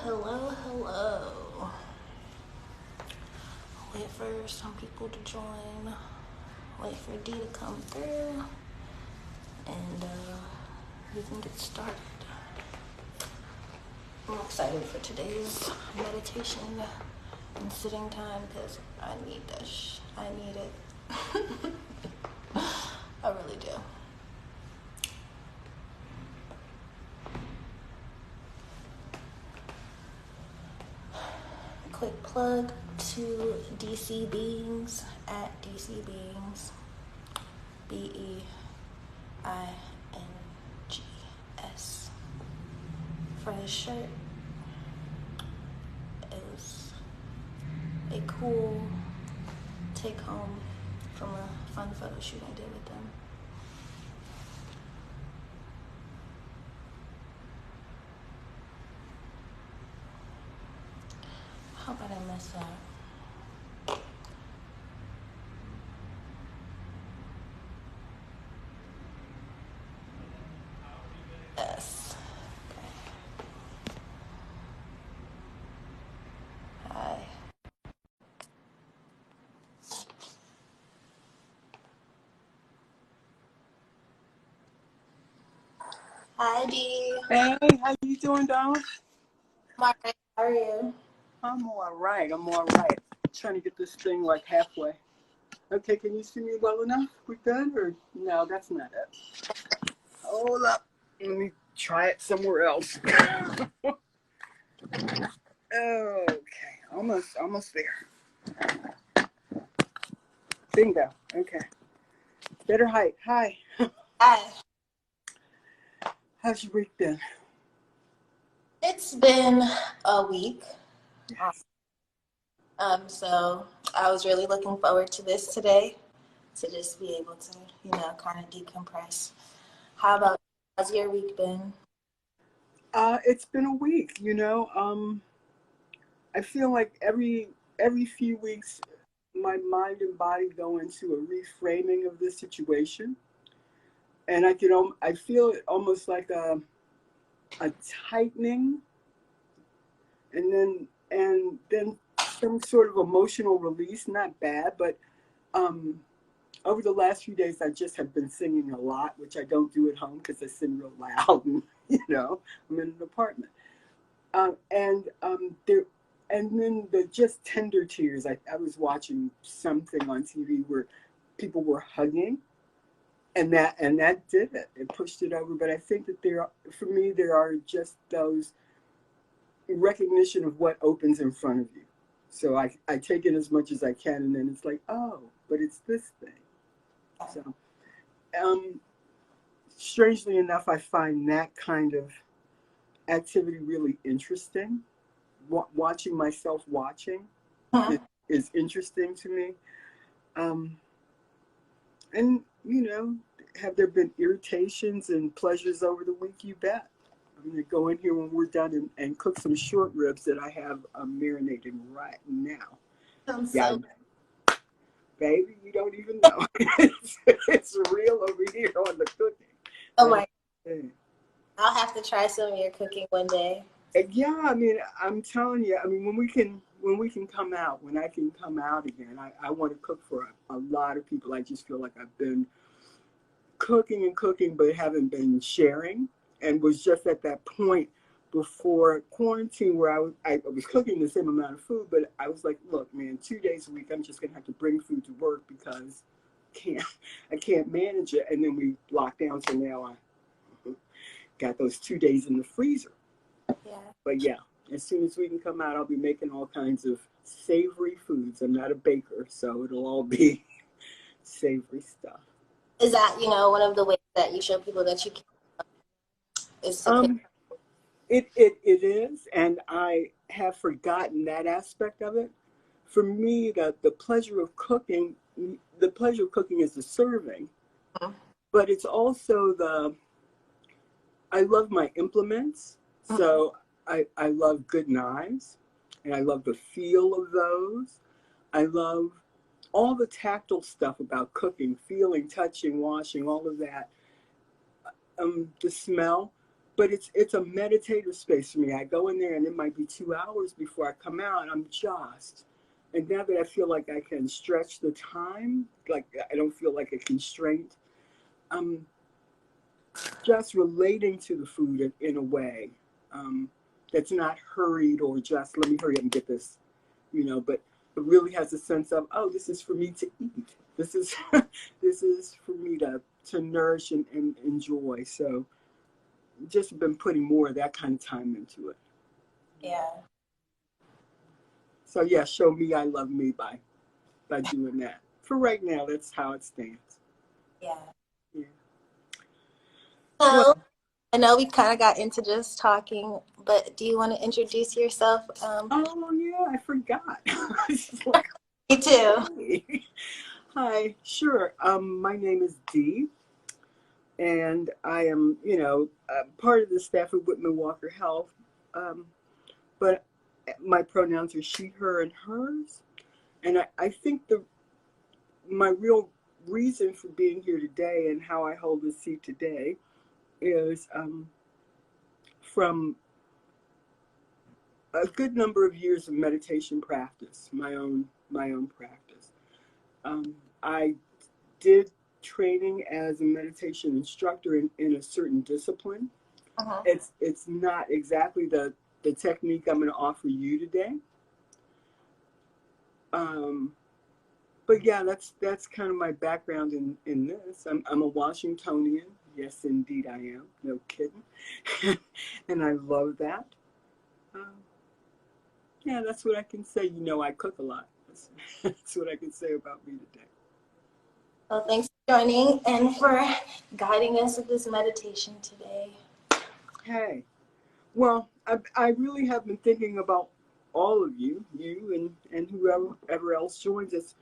Hello. Wait for some people to join. Wait for D to come through. And we can get started. I'm excited for today's meditation and sitting time because I need this. I need it. I really do. Quick plug to DC Beings at DC Beings. BEINGS. For this shirt, it was a cool take home from a fun photo shoot I did with them. How about I mess up? Yes. Okay. Hi. Hi, D. Hey, how you doing, darling? Mark, how are you? I'm all right. Trying to get this thing like halfway. Okay, can you see me well enough? We good? Or no, that's not it. Hold up. Let me try it somewhere else. Okay, almost there. Bingo. Okay. Better height. Hi. Hi. How's your week been? It's been a week. Yes. So I was really looking forward to this today, to just be able to, kind of decompress. How about how's your week been? It's been a week, I feel like every few weeks my mind and body go into a reframing of the situation, and I feel it almost like a tightening, and then some sort of emotional release. Not bad, but over the last few days I just have been singing a lot, which I don't do at home because I sing real loud, and I'm in an apartment, there. And then the just tender tears. I was watching something on TV where people were hugging, and that did it. It pushed it over. But I think that for me, there are just those recognition of what opens in front of you. So I take it as much as I can, and then it's like, oh, but it's this thing. So, strangely enough, I find that kind of activity really interesting. Watching myself watching is interesting to me. And, have there been irritations and pleasures over the week? You bet. I'm going to go in here when we're done and cook some short ribs that I have marinating right now. Yeah, baby, you don't even know. It's real over here on the cooking. oh my, I'll have to try some of your cooking one day. Yeah, I mean, I'm telling you, I mean, when I can come out again, I want to cook for a lot of people. I just feel like I've been cooking and cooking, but haven't been sharing, and was just at that point before quarantine where I was cooking the same amount of food, but I was like, look, man, 2 days a week, I'm just going to have to bring food to work because I can't manage it. And then we locked down, so now I got those 2 days in the freezer. Yeah. But yeah, as soon as we can come out, I'll be making all kinds of savory foods. I'm not a baker, so it'll all be savory stuff. Is that, one of the ways that you show people that you can is to cook? It is, and I have forgotten that aspect of it. For me, the pleasure of cooking is the serving, but it's also I love my implements. So I love good knives, and I love the feel of those. I love all the tactile stuff about cooking, feeling, touching, washing, all of that. The smell. but it's a meditative space for me. I go in there and it might be 2 hours before I come out. And now that I feel like I can stretch the time, like I don't feel like a constraint, I'm just relating to the food in a way um, that's not hurried or just let me hurry up and get this, but it really has a sense of, oh, this is for me to eat. This is this is for me to nourish and enjoy. So just been putting more of that kind of time into it. Yeah. So yeah, show me I love me by doing that. For right now, that's how it stands. Yeah. Yeah. So Well, I know we kind of got into just talking, but do you want to introduce yourself? oh yeah, I forgot. It's like, Me too. hey. Hi, sure. My name is Dee, and I am, part of the staff of Whitman-Walker Health. Um, but my pronouns are she, her, and hers. And I think my real reason for being here today and how I hold this seat today is from a good number of years of meditation practice, my own practice. I did training as a meditation instructor in a certain discipline. Uh-huh. It's not exactly the technique I'm going to offer you today. Um, but yeah, that's kind of my background in this. I'm a Washingtonian. Yes, indeed, I am. No kidding, and I love that. Um, yeah, that's what I can say. I cook a lot. That's what I can say about me today. Well, thanks for joining and for guiding us with this meditation today. Hey, well, I really have been thinking about all of you and whoever else joins us,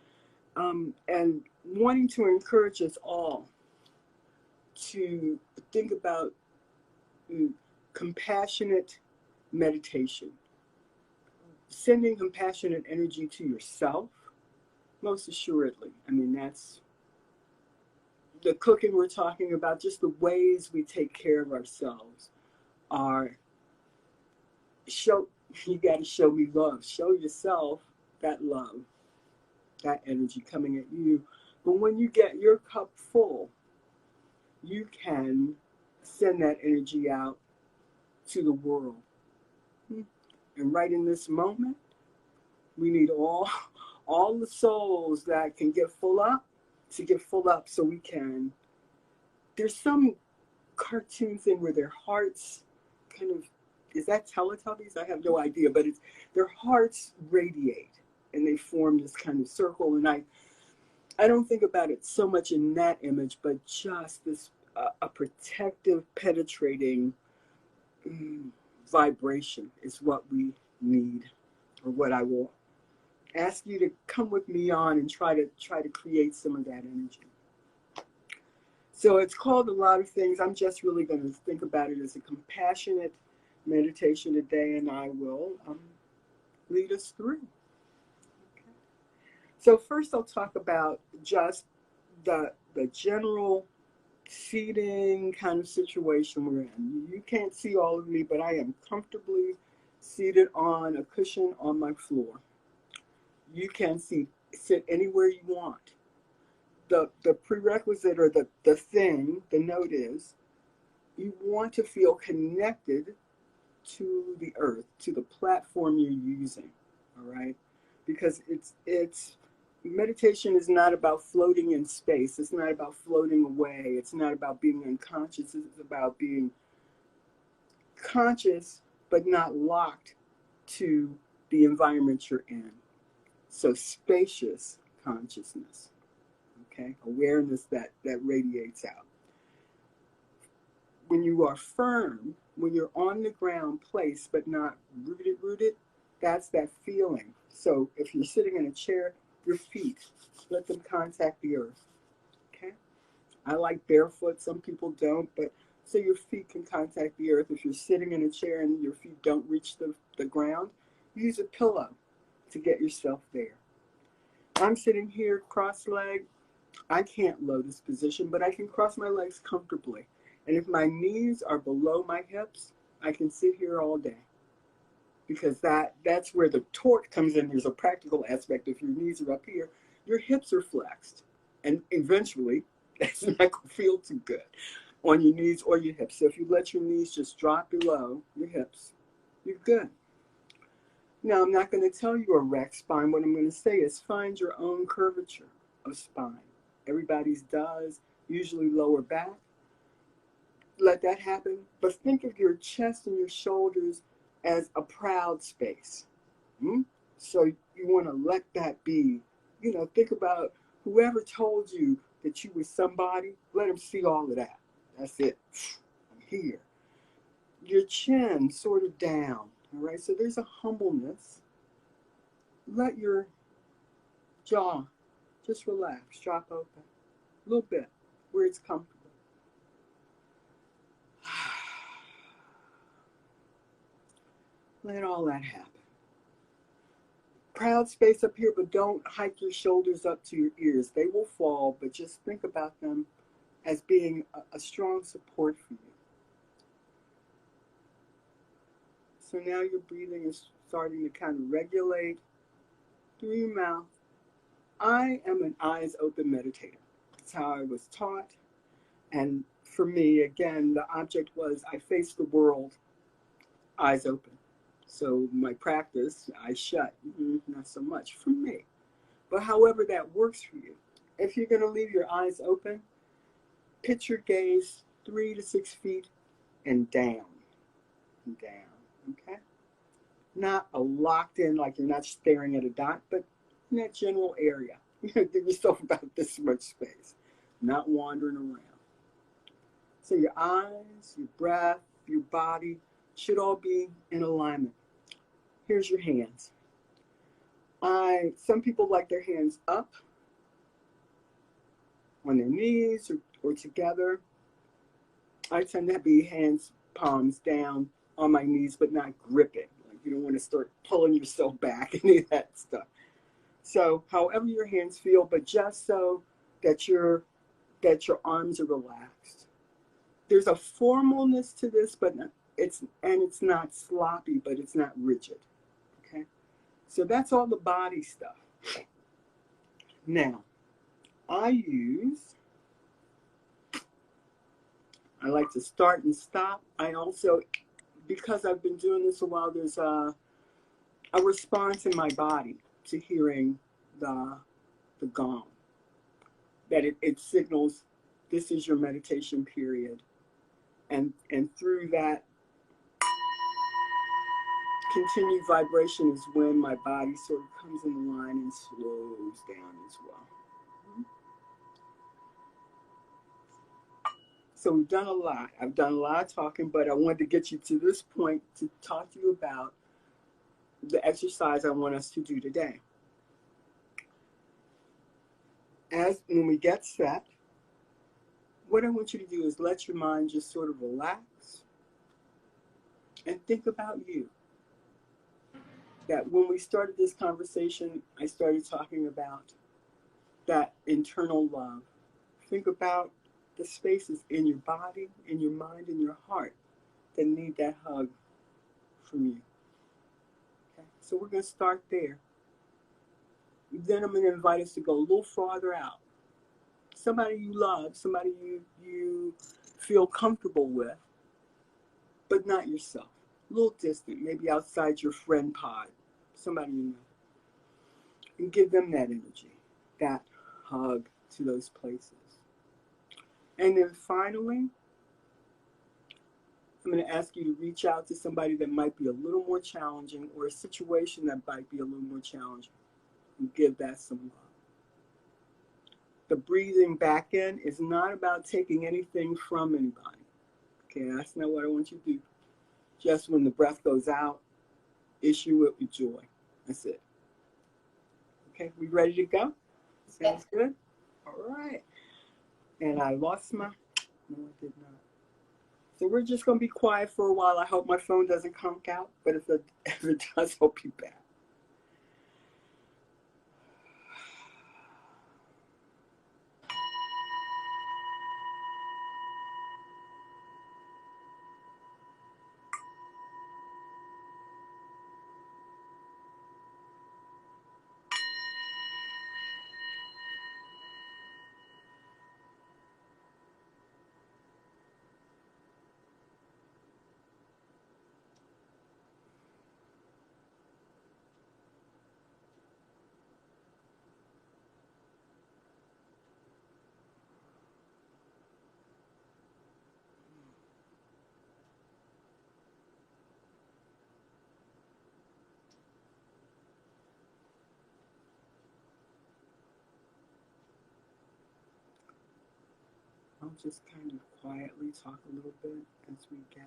and wanting to encourage us all to think about mm, compassionate meditation, sending compassionate energy to yourself, most assuredly. I mean, that's the cooking we're talking about, just the ways we take care of ourselves are show, you got to show me love. Show yourself that love, that energy coming at you. But when you get your cup full, you can send that energy out to the world. And right in this moment, we need all the souls that can get full up to get full up so we can. There's some cartoon thing where their hearts kind of, is that Teletubbies? I have no idea, but it's their hearts radiate and they form this kind of circle. And I don't think about it so much in that image, but just this a protective, penetrating vibration is what we need, or what I will ask you to come with me on and try to create some of that energy. So it's called a lot of things. I'm just really going to think about it as a compassionate meditation today, and I will lead us through. Okay. So first, I'll talk about just the general seating kind of situation we're in. You can't see all of me, but I am comfortably seated on a cushion on my floor. You can sit anywhere you want. The prerequisite, or the note is, you want to feel connected to the earth, to the platform you're using. All right? Because it's meditation is not about floating in space. It's not about floating away. It's not about being unconscious. It's about being conscious but not locked to the environment you're in. So spacious consciousness, okay? Awareness that radiates out. When you are firm, when you're on the ground placed but not rooted, that's that feeling. So if you're sitting in a chair, your feet, let them contact the earth, okay? I like barefoot, some people don't, but so your feet can contact the earth. If you're sitting in a chair and your feet don't reach the ground, use a pillow to get yourself there. I'm sitting here cross-legged. I can't lotus position, but I can cross my legs comfortably. And if my knees are below my hips, I can sit here all day, because that's where the torque comes in. There's a practical aspect. If your knees are up here, your hips are flexed. And eventually, that's not going to feel too good on your knees or your hips. So if you let your knees just drop below your hips, you're good. Now, I'm not going to tell you a erect spine. What I'm going to say is find your own curvature of spine. Everybody's does, usually lower back. Let that happen. But think of your chest and your shoulders as a proud space. So you want to let that be. Think about whoever told you that you were somebody. Let them see all of that. That's it. I'm here. Your chin sort of down. All right. So there's a humbleness. Let your jaw just relax, drop open a little bit where it's comfortable. Let all that happen. Proud space up here, but don't hike your shoulders up to your ears. They will fall, but just think about them as being a strong support for you. So now your breathing is starting to kind of regulate through your mouth. I am an eyes open meditator. That's how I was taught. And for me, again, the object was I face the world eyes open. So my practice, I shut, not so much for me. But however that works for you. If you're going to leave your eyes open, pitch your gaze 3 to 6 feet and down. Okay? Not a locked in, like you're not staring at a dot, but in that general area. Give yourself about this much space. Not wandering around. So your eyes, your breath, your body should all be in alignment. Here's your hands. Some people like their hands up on their knees or together. I tend to be hands, palms down on my knees, but not gripping. Like you don't want to start pulling yourself back, any of that stuff. So however your hands feel, but just so that your arms are relaxed. There's a formalness to this, but it's not sloppy, but it's not rigid. Okay? So that's all the body stuff. Now, I like to start and stop. I also, because I've been doing this a while, there's a response in my body to hearing the gong. That it signals this is your meditation period. And through that continued vibration is when my body sort of comes in line and slows down as well. So we've done a lot. I've done a lot of talking, but I wanted to get you to this point to talk to you about the exercise I want us to do today. When we get set, what I want you to do is let your mind just sort of relax and think about you. That when we started this conversation, I started talking about that internal love. Think about the spaces in your body, in your mind, in your heart that need that hug from you. Okay? So we're going to start there. Then I'm going to invite us to go a little farther out. Somebody you love, somebody you feel comfortable with, but not yourself. A little distant, maybe outside your friend pod. Somebody you know. And give them that energy, that hug to those places. And then finally, I'm going to ask you to reach out to somebody that might be a little more challenging or a situation that might be a little more challenging and give that some love. The breathing back in is not about taking anything from anybody. Okay, that's not what I want you to do. Just when the breath goes out, issue it with joy. That's it. Okay, we ready to go? Sounds good? All right. And I lost my... No, I did not. So we're just going to be quiet for a while. I hope my phone doesn't conk out, but if it does, I'll be back. I'll just kind of quietly talk a little bit as we get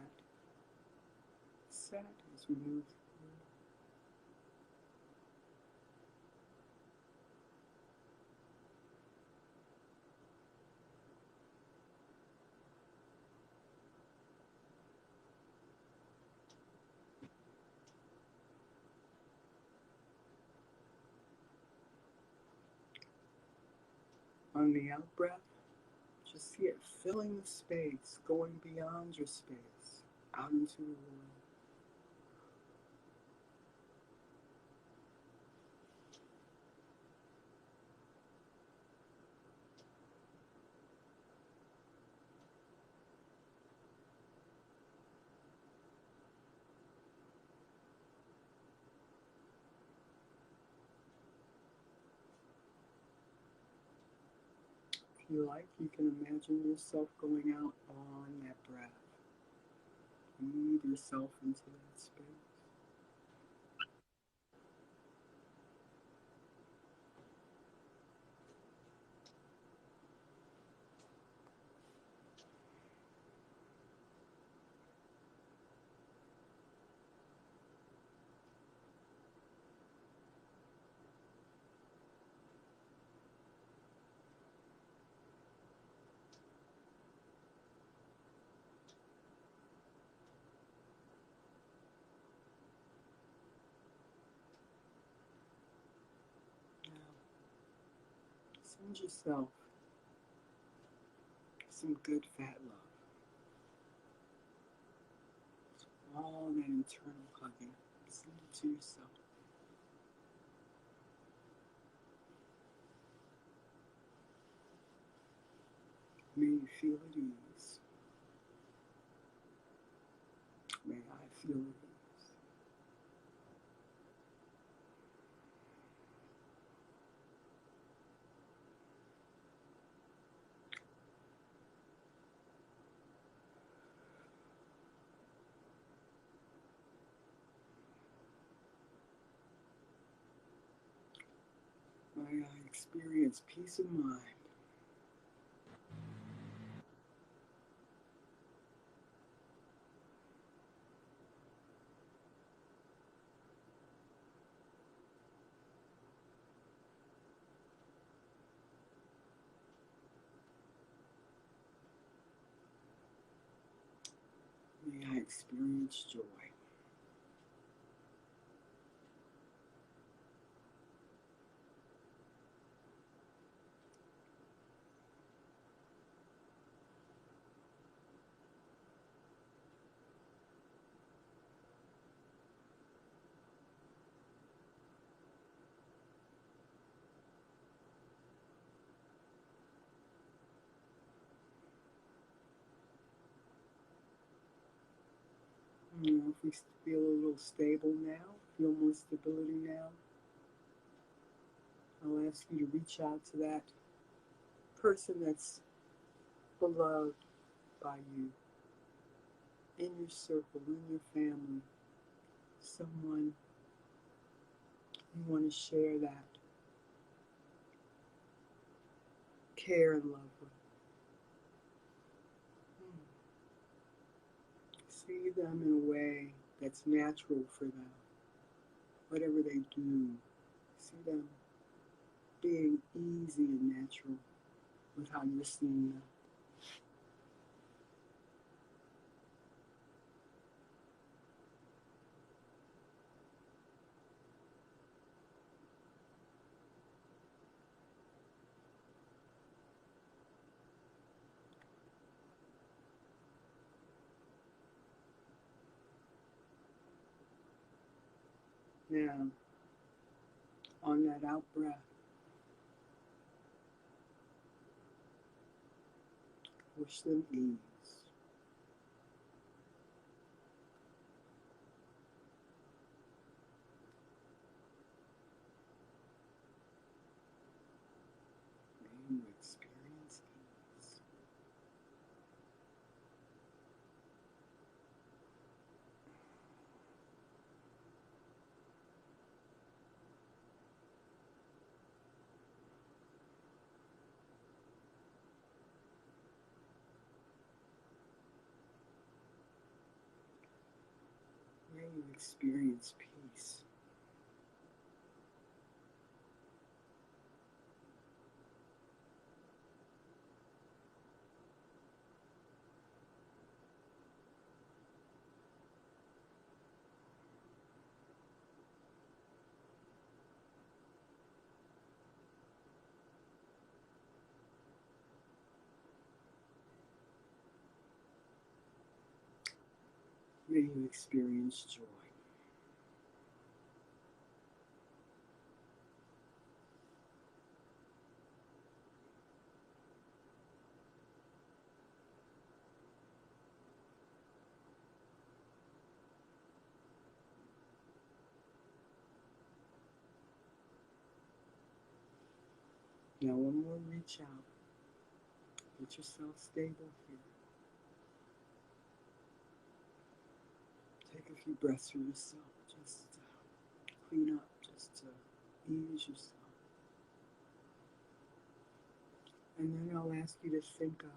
set, as we move through. On the out breath, just see it filling the space, going beyond your space, out into the world. If you like, you can imagine yourself going out on that breath. Breathe yourself into that space. Now, send yourself some good fat love. All that internal hugging, send it to yourself. May you feel at ease. May I feel at ease. May I experience peace of mind. May I experience joy. If we feel a little stable now, feel more stability now, I'll ask you to reach out to that person that's beloved by you, in your circle, in your family, someone you want to share that care and love with. See them in a way that's natural for them. Whatever they do, see them being easy and natural with how you're seeing them. Now, on that out breath, wish them ease. May you experience ease. you experience peace. May you experience joy. Now one more reach out. Get yourself stable here. Take a few breaths for yourself. Just clean up. Just ease yourself. And then I'll ask you to think of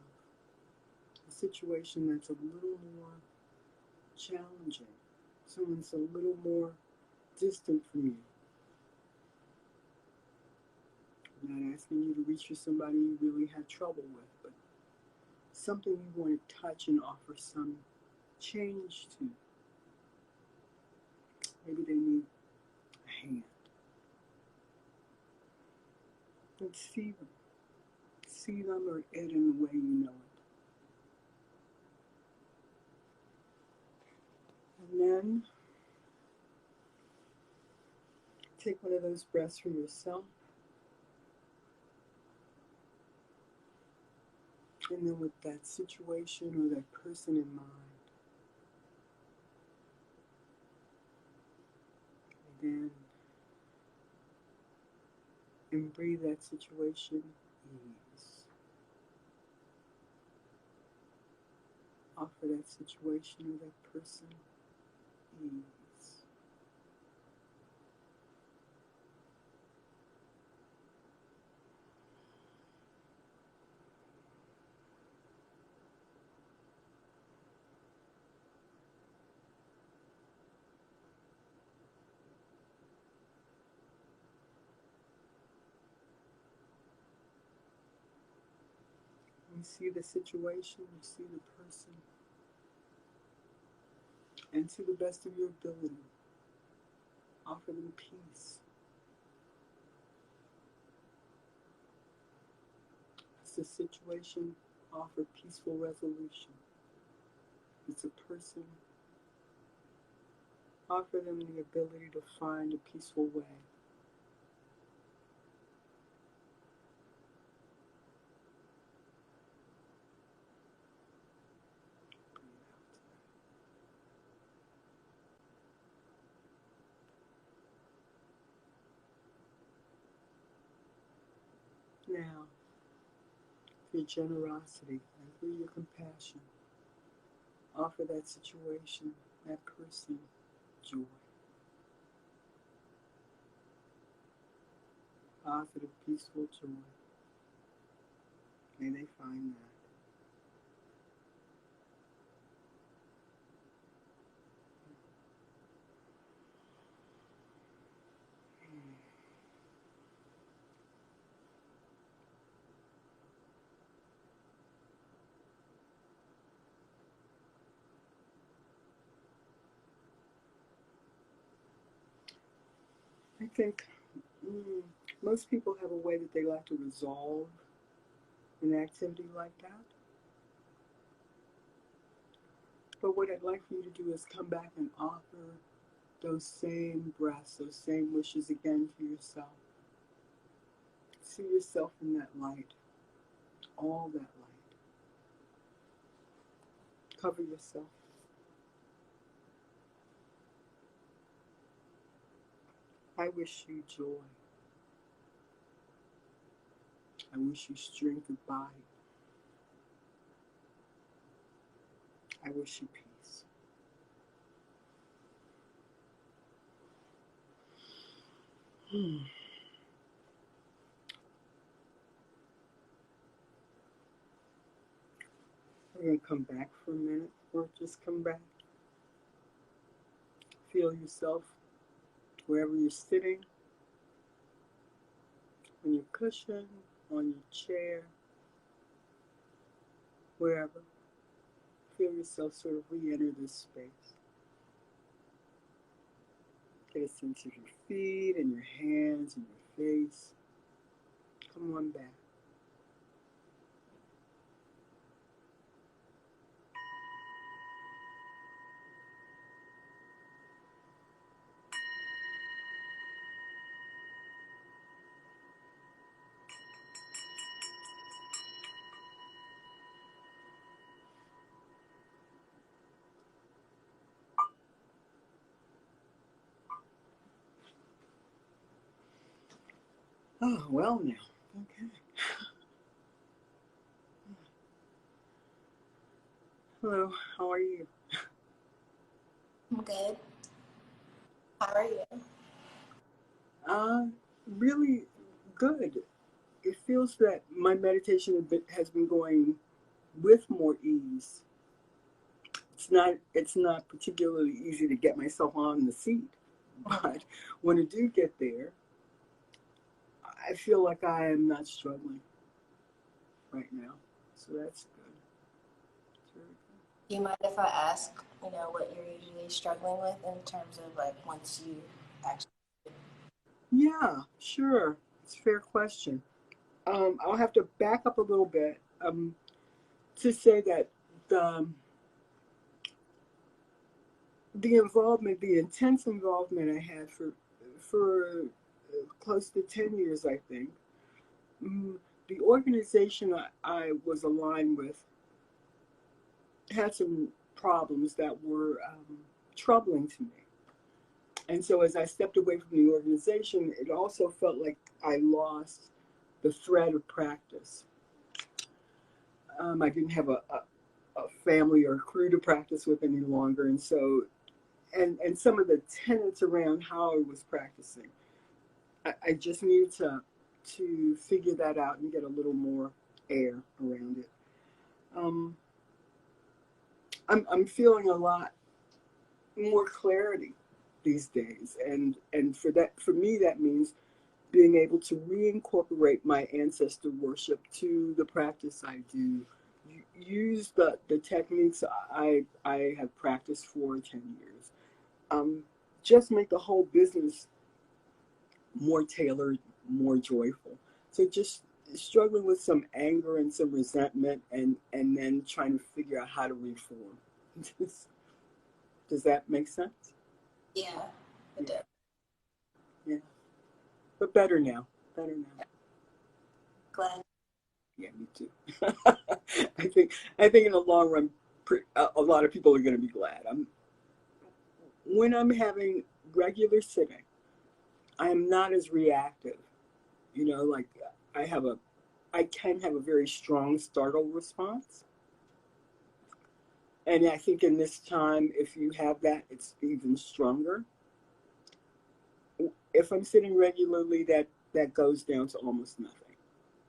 a situation that's a little more challenging. Someone's a little more distant from you. I'm not asking you to reach for somebody you really had trouble with, but something you want to touch and offer some change to. Maybe they need a hand. And see them. See them or it in the way you know it. And then take one of those breaths for yourself. And then with that situation or that person in mind, then and breathe that situation ease. Offer that situation or that person ease. You see the situation, you see the person, and to the best of your ability, offer them peace. It's a situation, offer peaceful resolution. It's a person, offer them the ability to find a peaceful way. Now, through generosity and through your compassion, offer that situation, that person, joy. Positive, peaceful joy. May they find that. I think most people have a way that they like to resolve an activity like that. But what I'd like for you to do is come back and offer those same breaths, those same wishes again for yourself. See yourself in that light, all that light. Cover yourself. I wish you joy. I wish you strength of body. I wish you peace. We're going to come back for a minute, or just come back. feel yourself wherever you're sitting, on your cushion, on your chair, wherever. Feel yourself sort of re-enter this space. Get a sense of your feet and your hands and your face. Come on back. Oh, well now. Okay. Hello, how are you? I'm good. How are you? Uh, really good. It feels that my meditation has been going with more ease. It's not particularly easy to get myself on the seat, but when I do get there, I feel like I am not struggling right now. So that's good. It's very good. Do you mind if I ask, what you're usually struggling with in terms of like once you actually? Yeah, sure. It's a fair question. I'll have to back up a little bit to say that the the intense involvement I had for close to 10 years, I think. Mm, the organization I was aligned with had some problems that were troubling to me. And so as I stepped away from the organization, it also felt like I lost the thread of practice. I didn't have a family or crew to practice with any longer. And so, and some of the tenets around how I was practicing, I just needed to figure that out and get a little more air around it. Um, I'm feeling a lot more clarity these days, and for me that means being able to reincorporate my ancestor worship to the practice I do. Use the techniques I have practiced for 10 years. Just make the whole business more tailored, more joyful. So just struggling with some anger and some resentment, and then trying to figure out how to reform. Does that make sense? Yeah, it Yeah, does. yeah. But better now. Better now. Glad. Yeah, me too. I think in the long run, a lot of people are going to be glad. When I'm having regular sitting, I am not as reactive. Like I have a I can have a very strong startle response. And I think in this time, if you have that, it's even stronger. If I'm sitting regularly, that goes down to almost nothing.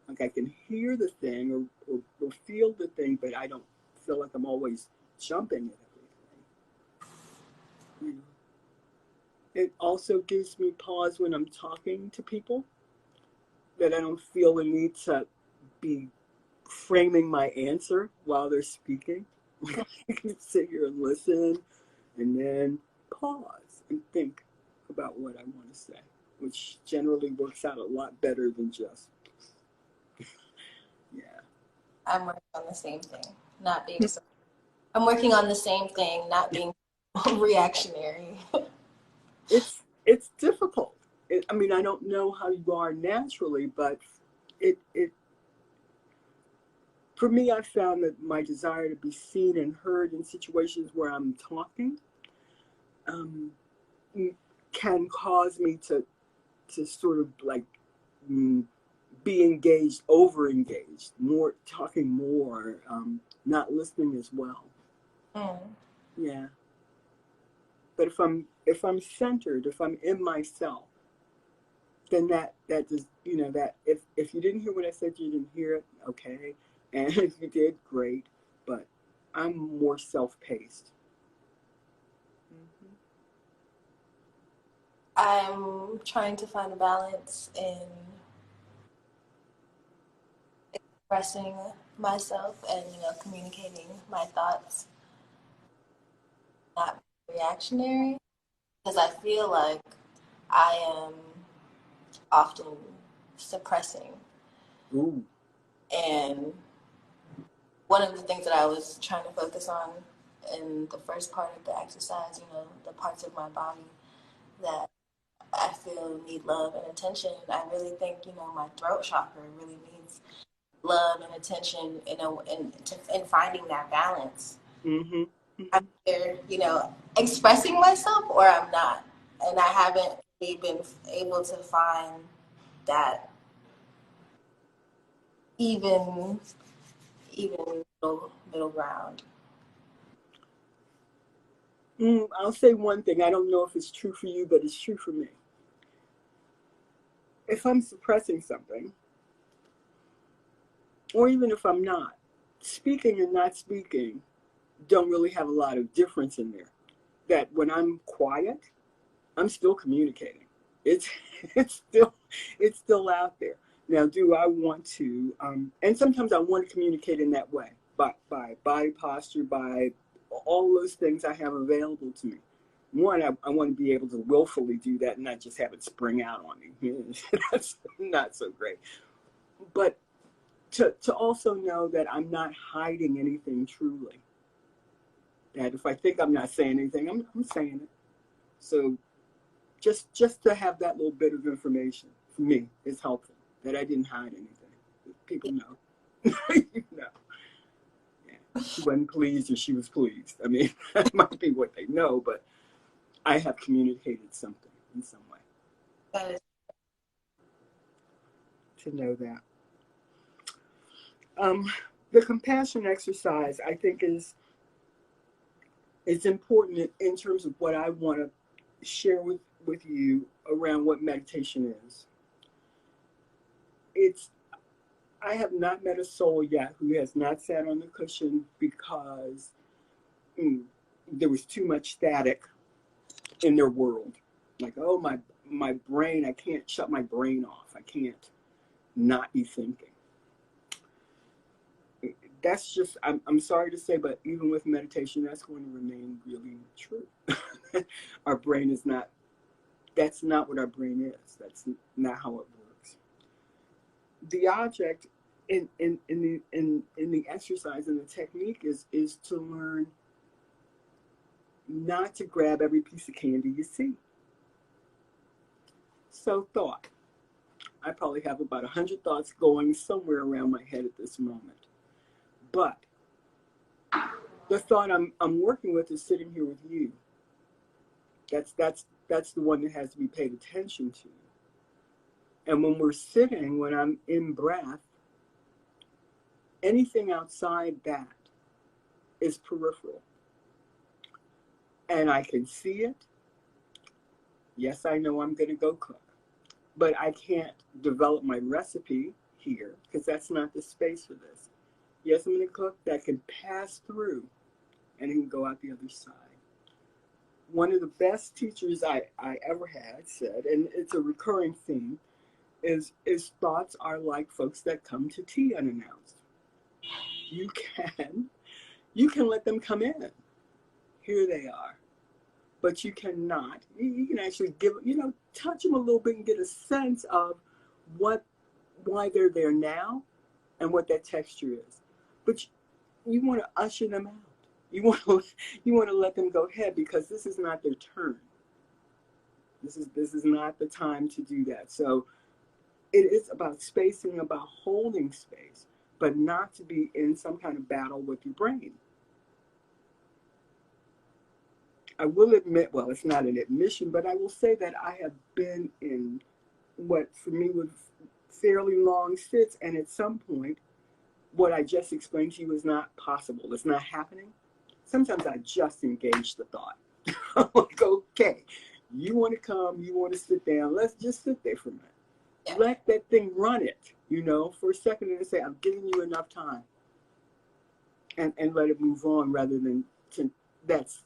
Like I can hear the thing or feel the thing, but I don't feel like I'm always jumping at everything. It also gives me pause when I'm talking to people, that I don't feel the need to be framing my answer while they're speaking. I can sit here and listen and then pause and think about what I want to say, which generally works out a lot better than just, yeah. I'm working on the same thing, not being so. I'm working on the same thing, not being reactionary. It's difficult. I mean, I don't know how you are naturally, but it for me, I found that my desire to be seen and heard in situations where I'm talking um, can cause me to sort of like mm, be engaged, over engaged, more talking more, not listening as well. Mm. Yeah. But if I'm centered, if I'm in myself, then that just that if you didn't hear what I said, you didn't hear it, okay. And if you did, great. But I'm more self-paced. Mm-hmm. I'm trying to find a balance in expressing myself and, communicating my thoughts, not reactionary, because I feel like I am often suppressing. Ooh. And one of the things that I was trying to focus on in the first part of the exercise, the parts of my body that I feel need love and attention. I really think, my throat chakra really needs love and attention, in finding that balance. Mm-hmm. I'm Mm-hmm. either, expressing myself or I'm not. And I haven't really been able to find that even, even middle ground. I'll say one thing. I don't know if it's true for you, but it's true for me. If I'm suppressing something, or even if I'm not, speaking and not speaking don't really have a lot of difference in there. That when I'm quiet, I'm still communicating. It's it's still it's still out there. Now, do I want to? And sometimes I want to communicate in that way, by body posture, by all those things I have available to me. One, I want to be able to willfully do that and not just have it spring out on me. That's not so great. But to also know that I'm not hiding anything truly. That if I think I'm not saying anything, I'm saying it. So just to have that little bit of information for me is helpful. That I didn't hide anything. People know. You know. Yeah. She wasn't pleased or she was pleased. I mean, that might be what they know, but I have communicated something in some way. That is, To know that. Um, the compassion exercise, I think, is important in terms of what I want to share with you around what meditation is. It's I have not met a soul yet who has not sat on the cushion because there was too much static in their world. Like, oh, my brain, I can't shut my brain off. I can't not be thinking. That's just, I'm sorry to say, but even with meditation, that's going to remain really true. Our brain is not, that's not what our brain is. That's not how it works. The object in the exercise and the technique is to learn not to grab every piece of candy you see. So thought. I probably have about 100 thoughts going somewhere around my head at this moment. But the thought I'm working with is sitting here with you. That's the one that has to be paid attention to. And when we're sitting, when I'm in breath, anything outside that is peripheral. And I can see it. Yes, I know I'm going to go cook. But I can't develop my recipe here because that's not the space for this. Yes, I'm going to cook. That can pass through and it can go out the other side. One of the best teachers I ever had said, and it's a recurring theme, is thoughts are like folks that come to tea unannounced. You can let them come in. Here they are. But you cannot. You can actually touch them a little bit and get a sense of why they're there now and what that texture is. But you want to usher them out. You want to let them go ahead because this is not their turn. This is not the time to do that. So it is about spacing, about holding space, but not to be in some kind of battle with your brain. I will admit, well, it's not an admission, but I will say that I have been in what for me was fairly long sits, and at some point, what I just explained to you is not possible. It's not happening. Sometimes I just engage the thought. I'm like, okay, you want to come, you want to sit down, let's just sit there for a minute. Yeah. Let that thing run it, for a second and say, I'm giving you enough time. And let it move on rather than that's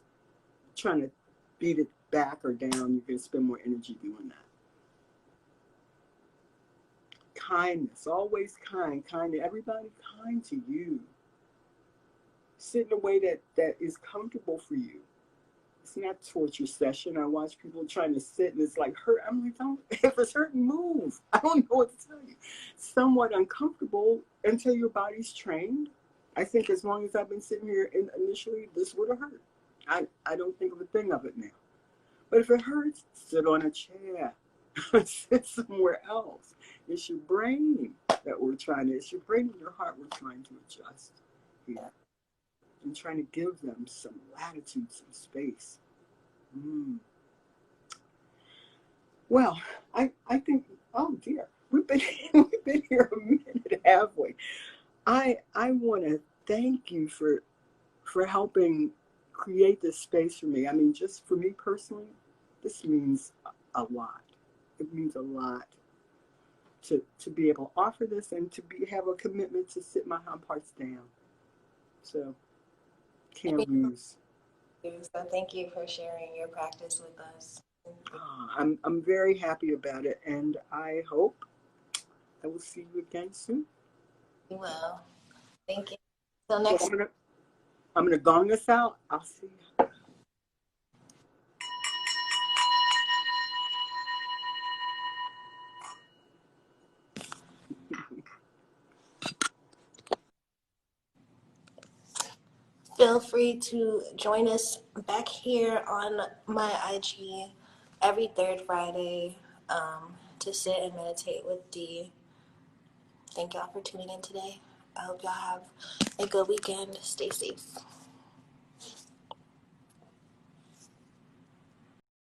trying to beat it back or down, you're going to spend more energy doing that. Kindness, always kind to everybody, kind to you. Sit in a way that is comfortable for you. It's not a torture session. I watch people trying to sit and it's like hurt. I'm like, don't, if it's hurting, move. I don't know what to tell you. Somewhat uncomfortable until your body's trained. I think as long as I've been sitting here initially, this would have hurt. I don't think of a thing of it now. But if it hurts, sit on a chair. Sit somewhere else. It's your brain it's your brain and your heart we're trying to adjust here. And trying to give them some latitude, some space. Mm. Well, I think, oh dear, we've been here a minute halfway. I want to thank you for helping create this space for me. I mean, just for me personally, this means a lot. It means a lot to be able to offer this and to have a commitment to sit my hind parts down. So can't lose. So thank you for sharing your practice with us. I'm very happy about it, and I hope I will see you again soon. You will. Thank you. Till So next. I'm gonna gong this out. I'll see you. Feel free to join us back here on my IG every third Friday to sit and meditate with Dee. Thank y'all for tuning in today. I hope y'all have a good weekend. Stay safe.